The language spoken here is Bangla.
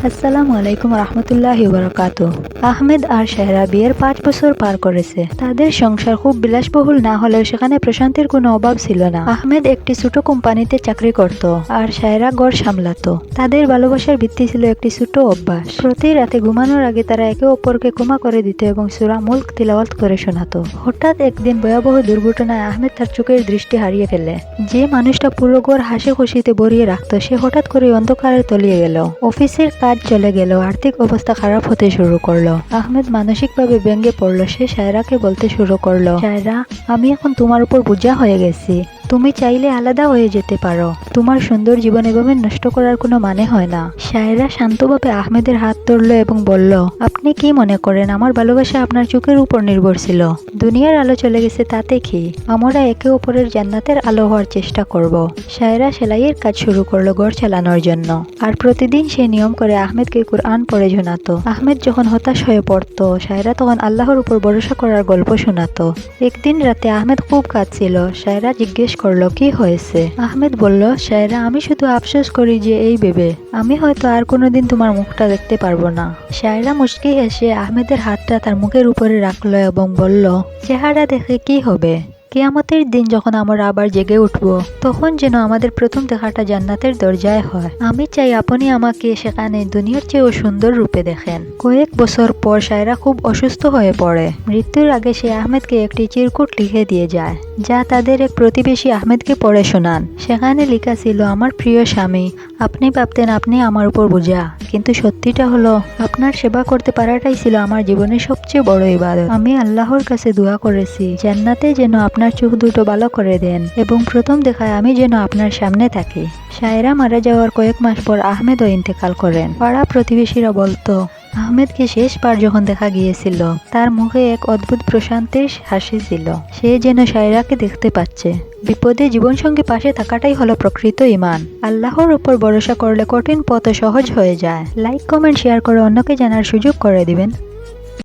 আসসালামু আলাইকুম রহমতুল্লাহি বারাকাতু। আহমেদ আর শাহরা বিয়ের 5 বছর পার করেছে। তাদের সংসার খুব বিলাসবহুল না হলেও সেখানে প্রশান্তির কোনো অভাব ছিল না। আহমেদ একটি ছোট কোম্পানিতে চাকরি করত আর শাহরা ঘর সামলাতো। তাদের ভালোবাসার ভিত্তি ছিল একটি ছোট অভ্যাস। প্রতি রাতে ঘুমানোর আগে তারা একে অপরকে ক্ষমা করে দিত এবং সূরা মুলক তিলাওয়াত করে শোনাতো। হঠাৎ একদিন ভয়াবহ দুর্ঘটনায় আহমেদ তার চোখের দৃষ্টি হারিয়ে ফেলে। যে মানুষটা পুরো ঘর হাসি খুশিতে ভরিয়ে রাখতো সে হঠাৎ করে অন্ধকারে তলিয়ে গেল। অফিসের কাজ চলে গেল, আর্থিক অবস্থা খারাপ হতে শুরু করলো। আহমেদ মানসিকভাবে ভেঙে পড়লো। সে শায়রাকে বলতে শুরু করলো, শায়রা, আমি এখন তোমার উপর বোঝা হয়ে গেছি। তুমি চাইলে আলাদা হয়ে যেতে পারো। তোমার সুন্দর জীবন এভাবে নষ্ট করার কোনো মানে হয় না। শায়রা শান্তভাবে আহমেদের হাত ধরলো এবং বলল, আপনি কি মনে করেন আমার ভালোবাসা আপনার চোখের উপর নির্ভর ছিল? দুনিয়ার আলো চলে গেছে তাতে কি? আমরা একে অপরের জান্নাতের আলো হওয়ার চেষ্টা করব। শায়রা সেলাইয়ের কাজ শুরু করলো ঘর চালানোর জন্য। আর প্রতিদিন সে নিয়ম করে আহমেদকে কুরআন পড়ে শোনাতো। আহমেদ যখন হতাশ হয়ে পড়তো, শায়রা তখন আল্লাহর উপর ভরসা করার গল্প শোনাতো। একদিন রাতে আহমেদ খুব কাঁদছিল। শায়রা জিজ্ঞেস করলো, কি হয়েছে? আহমেদ বলল, শায়রা, আমি শুধু আফসোস করি যে এই ভেবে আমি হয়তো আর কোনোদিন তোমার মুখটা দেখতে পারবো না। শায়রা মুচকি হেসে আহমেদের হাতটা তার মুখের উপরে রাখলো এবং বলল, চেহারা দেখে কি হবে? কিয়ামতের দিন যখন আমরা আবার জেগে উঠব, তখন যেন আমাদের প্রথম দেখাটা জান্নাতের দরজায় হয়। আমি চাই আপনি আমাকে সেখানে দুনিয়ার চেয়েও সুন্দর রূপে দেখেন। কয়েক বছর পর শায়রা খুব অসুস্থ হয়ে পড়ে। মৃত্যুর আগে সে আহমেদকে একটি চিরকুট লিখে দিয়ে যায়, যা তাদের এক প্রতিবেশী আহমেদকে পড়ে শোনান। সেখানে লেখা ছিল, আমার প্রিয় স্বামী, আপনি ভাবতেন আপনি আমার উপর বোঝা, কিন্তু সত্যিটা হলো আপনার সেবা করতে পারাটাই ছিল আমার জীবনের সবচেয়ে বড় ইবাদত। আমি আল্লাহর কাছে দোয়া করেছি জান্নাতে যেন আপনার চোখ দুটো ভালো করে দেন এবং প্রথম দেখায় আমি যেন আপনার সামনে থাকি। শায়রা মারা যাওয়ার কয়েক মাস পর আহমেদও ইন্তেকাল করেন। পাড়া প্রতিবেশীরা বলতো, আহমেদকে শেষবার যখন দেখা গিয়েছিল তার মুখে এক অদ্ভুত প্রশান্তির হাসি ছিল। সে যেন শায়রাকে দেখতে পাচ্ছে। বিপদে জীবনসঙ্গী পাশে থাকাটাই হলো প্রকৃত ঈমান। আল্লাহর উপর ভরসা করলে কঠিন পথ সহজ হয়ে যায়। লাইক, কমেন্ট, শেয়ার করে অন্যকে জানার সুযোগ করে দিবেন।